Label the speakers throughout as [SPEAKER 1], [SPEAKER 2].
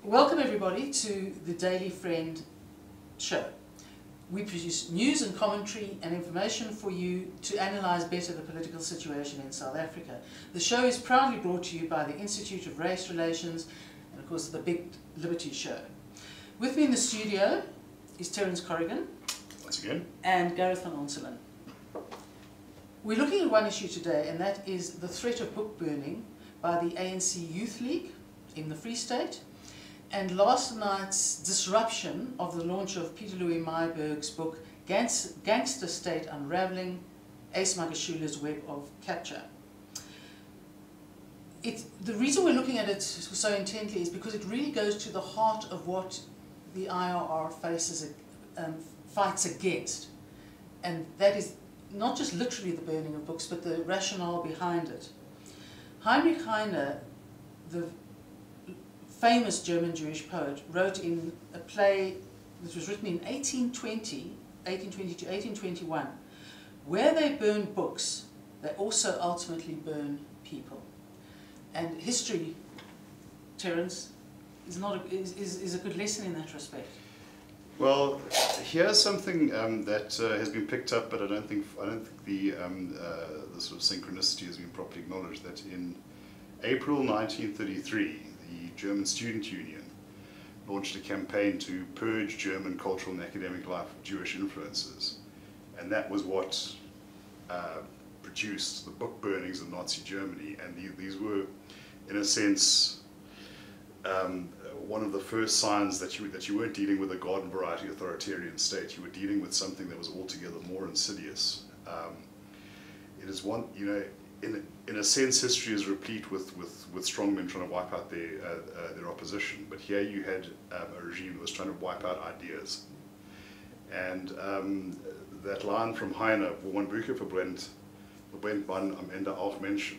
[SPEAKER 1] Welcome everybody to the Daily Friend show. We produce news and commentary and information for you to analyse better the political situation in South Africa. The show is proudly brought to you by the Institute of Race Relations and of course the Big Liberty Show. With me in the studio is Terence Corrigan.
[SPEAKER 2] Once again.
[SPEAKER 1] And Gareth from Onselen. We're looking at one issue today, and that is the threat of book burning by the ANC Youth League in the Free State, and last night's disruption of the launch of Peter Louis Meyerberg's book Gangster State Unraveling, Ace Magashula's Web of Capture. The reason we're looking at it so intently is because it really goes to the heart of what the IRR fights against, and that is not just literally the burning of books, but the rationale behind it. Heinrich Heine, the famous German Jewish poet, wrote in a play that was written in 1820 to 1821, where they burn books, they also ultimately burn people. And history, Terence, is a good lesson in that respect.
[SPEAKER 2] Well, here's something that has been picked up, but I don't think the sort of synchronicity has been properly acknowledged. That in April 1933, the German Student Union launched a campaign to purge German cultural and academic life of Jewish influences, and that was what produced the book burnings of Nazi Germany. And these were, in a sense, one of the first signs that you weren't dealing with a garden variety authoritarian state. You were dealing with something that was altogether more insidious. It is one, you know, in a sense, history is replete with strongmen trying to wipe out their opposition. But here you had a regime that was trying to wipe out ideas. And that line from Heine, "Wo man Bücher verbrennt man am Ende auch Menschen,"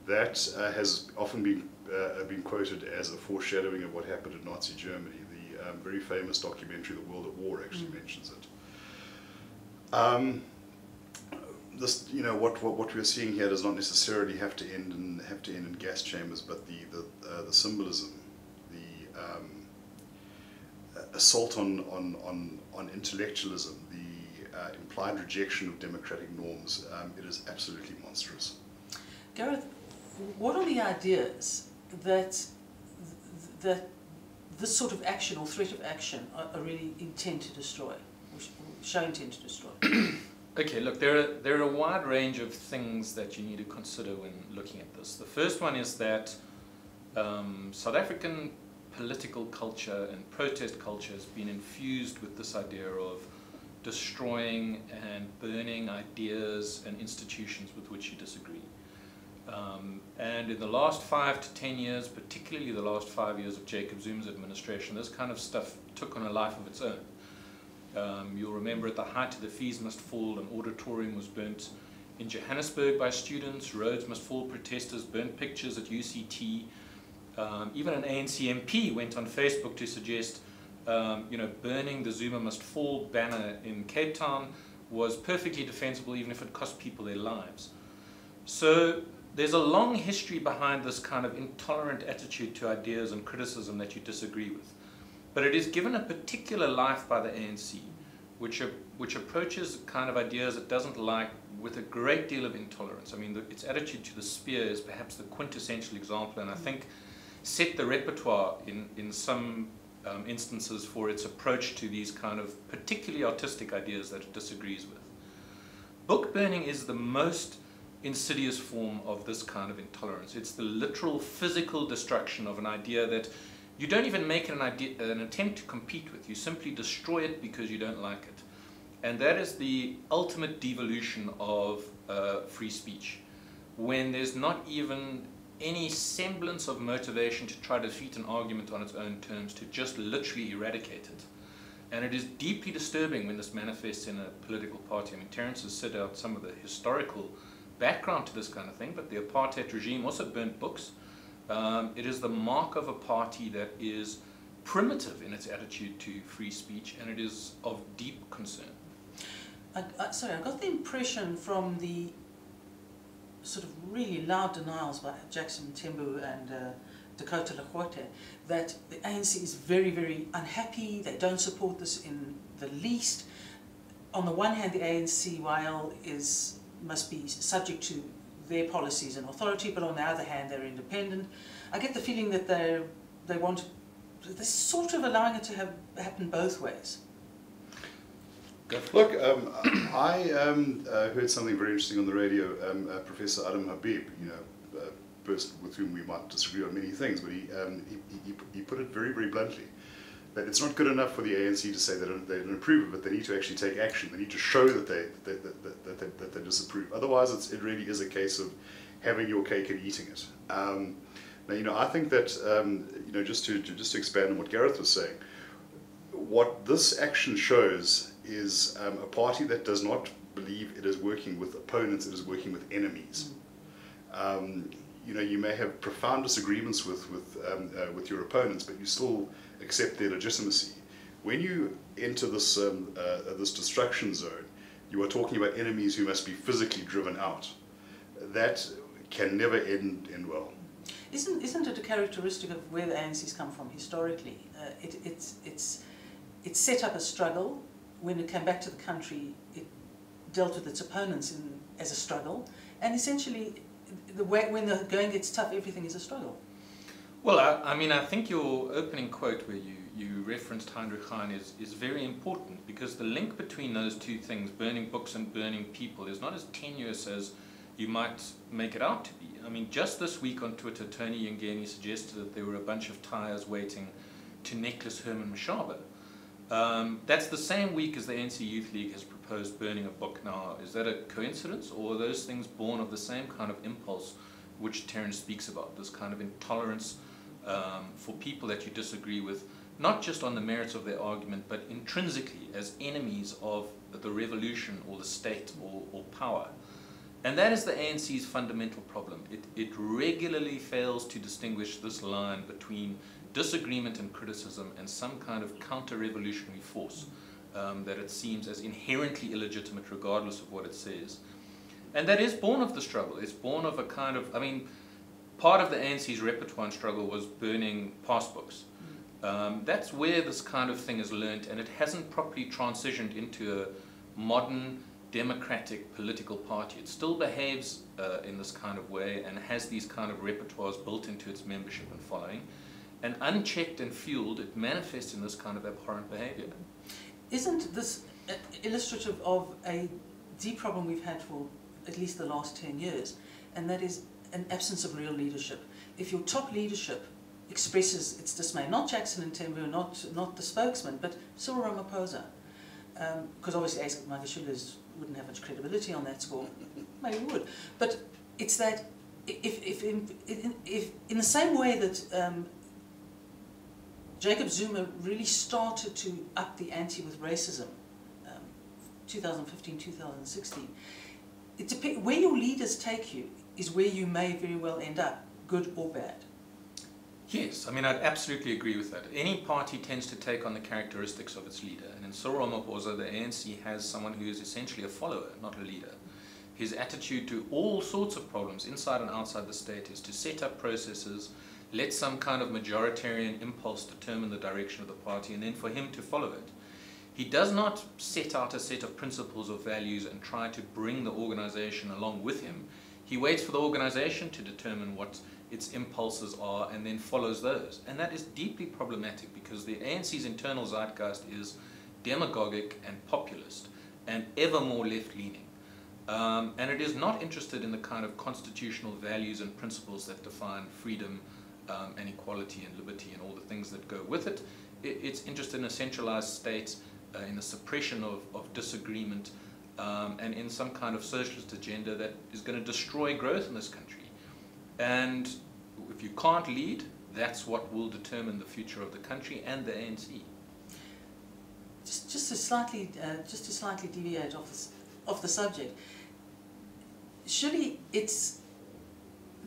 [SPEAKER 2] that has often been quoted as a foreshadowing of what happened in Nazi Germany. The very famous documentary, The World at War, actually mentions it. This, you know, what we're seeing here does not necessarily have to end in gas chambers, but the symbolism, the assault on intellectualism, the implied rejection of democratic norms, it is absolutely monstrous.
[SPEAKER 1] Gareth, what are the ideas that this sort of action or threat of action are really intent to destroy, or show intent to destroy?
[SPEAKER 3] Okay, look, there are a wide range of things that you need to consider when looking at this. The first one is that South African political culture and protest culture has been infused with this idea of destroying and burning ideas and institutions with which you disagree. And in the last 5 to 10 years, particularly the last 5 years of Jacob Zuma's administration, this kind of stuff took on a life of its own. You'll remember at the height of the Fees Must Fall, an auditorium was burnt in Johannesburg by students, Roads Must Fall protesters burnt pictures at UCT. Even an ANC MP went on Facebook to suggest burning the Zuma Must Fall banner in Cape Town was perfectly defensible even if it cost people their lives. So there's a long history behind this kind of intolerant attitude to ideas and criticism that you disagree with. But it is given a particular life by the ANC, which approaches kind of ideas it doesn't like with a great deal of intolerance. I mean, its attitude to the spear is perhaps the quintessential example, and I think set the repertoire in some instances for its approach to these kind of particularly artistic ideas that it disagrees with. Book burning is the most insidious form of this kind of intolerance. It's the literal physical destruction of an idea that you don't even make an attempt to compete with. You simply destroy it because you don't like it. And that is the ultimate devolution of free speech, when there's not even any semblance of motivation to try to defeat an argument on its own terms, to just literally eradicate it. And it is deeply disturbing when this manifests in a political party. I mean, Terence has set out some of the historical background to this kind of thing, but the apartheid regime also burnt books. It is the mark of a party that is primitive in its attitude to free speech, and it is of deep concern.
[SPEAKER 1] Sorry, I got the impression from the sort of really loud denials by Jackson Mthembu and Dakota Lekgote, that the ANC is very, very unhappy. They don't support this in the least. On the one hand, the ANCYL must be subject to their policies and authority, but on the other hand, they're independent. I get the feeling that they're sort of allowing it to happen both ways.
[SPEAKER 2] Look, I heard something very interesting on the radio. Professor Adam Habib, a person with whom we might disagree on many things, but he put it very, very bluntly, that it's not good enough for the ANC to say that they don't approve of it. They need to actually take action. They need to show that they disapprove. Otherwise, it really is a case of having your cake and eating it. Now, I think that just to expand on what Gareth was saying, what this action shows is a party that does not believe it is working with opponents; it is working with enemies. You may have profound disagreements with your opponents, but you still accept their legitimacy. When you enter this this destruction zone, you are talking about enemies who must be physically driven out. That can never end well.
[SPEAKER 1] Isn't it a characteristic of where the ANC's come from historically? It's set up a struggle. When it came back to the country, it dealt with its opponents as a struggle, and essentially, when the going gets tough, everything is a struggle.
[SPEAKER 3] Well, I think your opening quote where you referenced Heinrich Heine is very important, because the link between those two things, burning books and burning people, is not as tenuous as you might make it out to be. I mean, just this week on Twitter, Tony Yengeni suggested that there were a bunch of tyres waiting to necklace Herman Mashaba. That's the same week as the ANC Youth League has proposed burning a book. Now, is that a coincidence, or are those things born of the same kind of impulse which Terence speaks about, this kind of intolerance for people that you disagree with, not just on the merits of their argument, but intrinsically as enemies of the revolution or the state or power? And that is the ANC's fundamental problem. It regularly fails to distinguish this line between disagreement and criticism and some kind of counter-revolutionary force that it seems as inherently illegitimate regardless of what it says. And that is born of the struggle. It's born of a kind of, part of the ANC's repertoire and struggle was burning passbooks. That's where this kind of thing is learnt, and it hasn't properly transitioned into a modern democratic political party. It still behaves in this kind of way and has these kind of repertoires built into its membership and following. And unchecked and fueled, it manifests in this kind of abhorrent behavior.
[SPEAKER 1] Isn't this illustrative of a deep problem we've had for at least the last 10 years, and that is an absence of real leadership? If your top leadership expresses its dismay, not Jackson and Tembu, not the spokesman, but Cyril Ramaphosa, because obviously Ace Magashule wouldn't have much credibility on that score, maybe would, but it's that if in the same way that Jacob Zuma really started to up the ante with racism, 2015, 2016. Where your leaders take you is where you may very well end up, good or bad.
[SPEAKER 3] Yes, I'd absolutely agree with that. Any party tends to take on the characteristics of its leader, and in Cyril Ramaphosa, the ANC has someone who is essentially a follower, not a leader. His attitude to all sorts of problems, inside and outside the state, is to set up processes, let some kind of majoritarian impulse determine the direction of the party, and then for him to follow it. He does not set out a set of principles or values and try to bring the organization along with him. He waits for the organization to determine what its impulses are and then follows those. And that is deeply problematic, because the ANC's internal zeitgeist is demagogic and populist and ever more left-leaning. And it is not interested in the kind of constitutional values and principles that define freedom and equality and liberty and all the things that go with it. It's interested in a centralized state, in the suppression of disagreement, and in some kind of socialist agenda that is going to destroy growth in this country. And if you can't lead, that's what will determine the future of the country and the ANC.
[SPEAKER 1] Just to slightly deviate off the subject, surely it's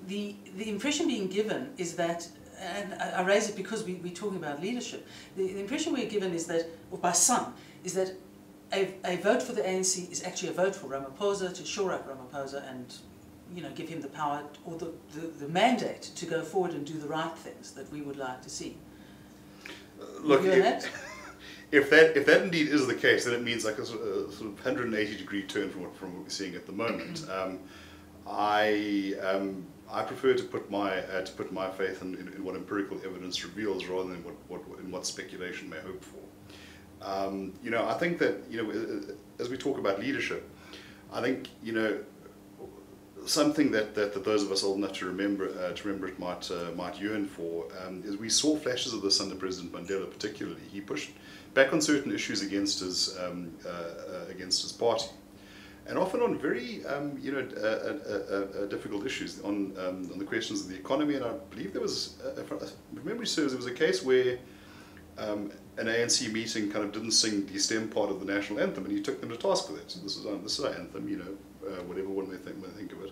[SPEAKER 1] the impression being given is that, and I raise it because we're talking about leadership, the impression we're given is that, or by some, is that a vote for the ANC is actually a vote for Ramaphosa, to shore up Ramaphosa and give him the power or the mandate to go forward and do the right things that we would like to see.
[SPEAKER 2] Look, if that indeed is the case, then it means like a sort of 180-degree turn from what we're seeing at the moment. I prefer to put my faith in what empirical evidence reveals rather than what speculation may hope for. I think that as we talk about leadership, I think something that those of us old enough to remember it might yearn for is we saw flashes of this under President Mandela particularly. He pushed back on certain issues against his party, and often on very difficult issues on the questions of the economy. And I believe there was, if memory serves, there was a case where an ANC meeting kind of didn't sing the stem part of the national anthem, and he took them to task for that. So this is our anthem, whatever one may think of it.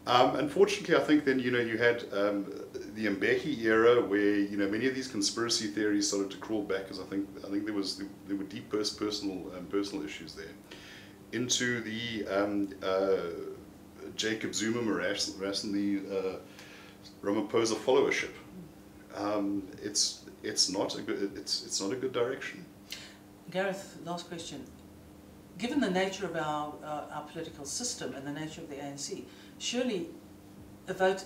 [SPEAKER 2] Unfortunately, I think then you had the Mbeki era, where many of these conspiracy theories started to crawl back, because I think there were deep personal issues there, into the Jacob Zuma morass and the Ramaphosa followership. It's not a good direction. Gareth, last question. Given the nature of our political system and the nature of the ANC, surely a vote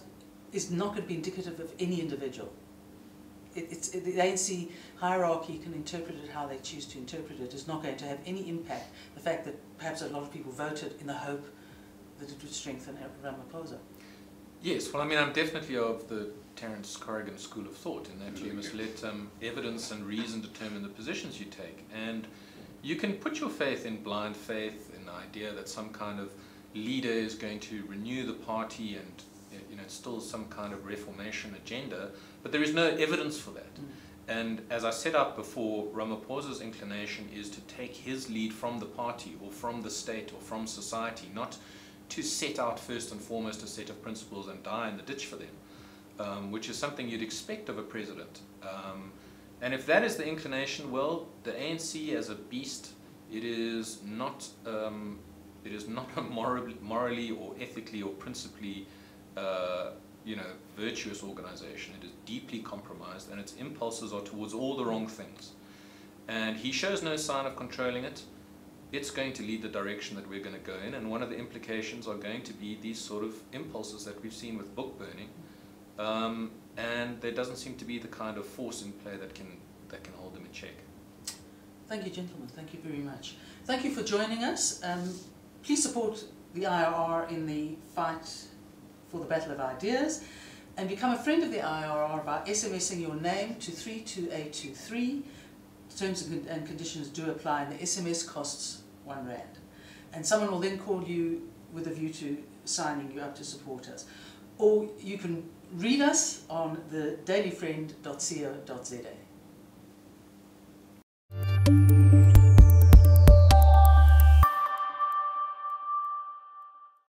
[SPEAKER 2] is not going to be indicative of any individual. The ANC hierarchy can interpret it how they choose to interpret it. It's not going to have any impact. The fact that perhaps a lot of people voted in the hope that it would strengthen Ramaphosa. Yes, well, I mean, I'm definitely of the Terence Corrigan school of thought, in that you must let evidence and reason determine the positions you take. And you can put your faith in blind faith, in the idea that some kind of leader is going to renew the party and instill some kind of reformation agenda, but there is no evidence for that. And as I set out before, Ramaphosa's inclination is to take his lead from the party or from the state or from society, not to set out first and foremost a set of principles and die in the ditch for them, which is something you'd expect of a president. And if that is the inclination, well, the ANC as a beast, it is not a morally or ethically or principally virtuous organization. It is deeply compromised, and its impulses are towards all the wrong things. And he shows no sign of controlling it. It's going to lead the direction that we're going to go in, and one of the implications are going to be these sort of impulses that we've seen with book burning. And there doesn't seem to be the kind of force in play that can hold them in check. Thank you, gentlemen. Thank you very much. Thank you for joining us. Please support the IRR in the fight for the battle of ideas, and become a friend of the IRR by SMSing your name to 32823. Terms and conditions do apply, and the SMS costs R1. And someone will then call you with a view to signing you up to support us. Or you can read us on the dailyfriend.co.za.